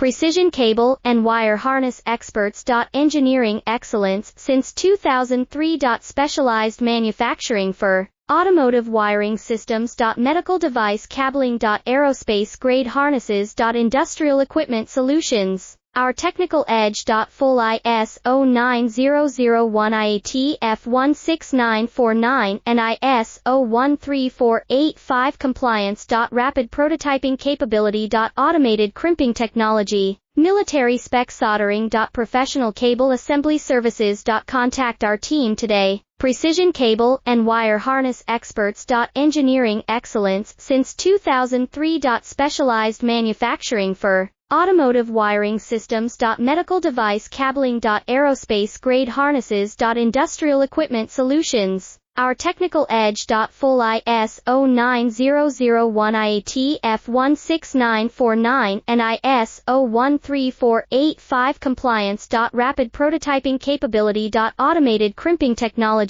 precision cable and wire harness experts. Engineering excellence since 2003. Specialized manufacturing for automotive wiring systems. Medical device cabling. Aerospace grade harnesses. Industrial equipment solutions. Our technical edge. Full ISO 9001 IATF 16949 and ISO 13485 compliance. Rapid prototyping capability. Automated crimping technology. Military spec soldering. Professional cable assembly services. Contact our team today. Precision cable and wire harness experts. Engineering excellence since 2003. Specialized manufacturing for automotive wiring systems. Medical device cabling. Aerospace grade harnesses. Industrial equipment solutions. Our technical edge. Full ISO 9001 IATF 16949 and ISO 13485 compliance. Rapid prototyping capability. Automated crimping technology.